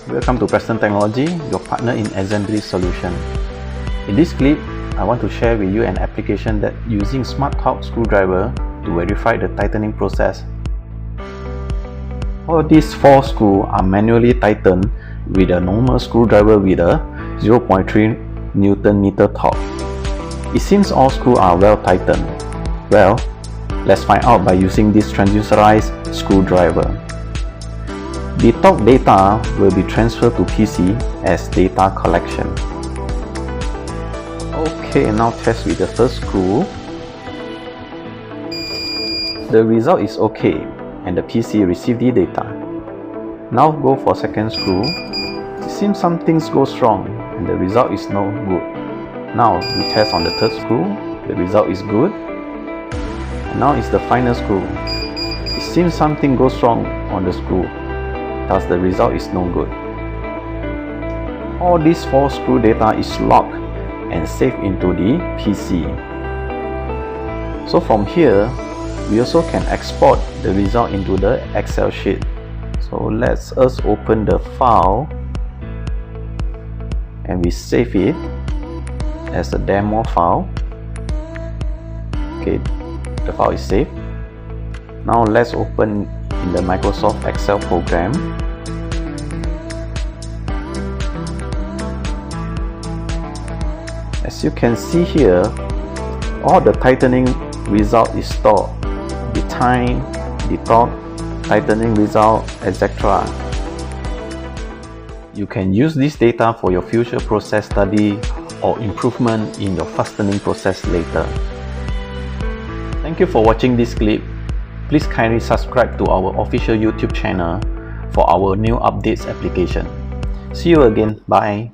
Welcome to Fasten Technology, your partner in assembly solution. In this clip, I want to share with you an application that using smart torque screwdriver to verify the tightening process. All these 4 screws are manually tightened with a normal screwdriver with a 0.3 Nm torque. It seems all screws are well tightened. Well, let's find out by using this transducerized screwdriver. The torque data will be transferred to PC as data collection. Okay, now test with the first screw. The result is okay and the PC received the data. Now go for second screw. It seems something goes wrong and the result is no good. Now we test on the third screw. The result is good. And now is the final screw. It seems something goes wrong on the screw. Thus the result is no good. All these 4 screw data is logged and saved into the PC. So from here, we also can export the result into the Excel sheet. So let's us open the file and we save it as a demo file. Okay, the file is saved. Now let's open in the Microsoft Excel program. As you can see here, all the tightening result is stored. The time, the torque, tightening result, etc. You can use this data for your future process study or improvement in your fastening process later. Thank you for watching this clip. Please kindly subscribe to our official YouTube channel for our new updates application. See you again. Bye.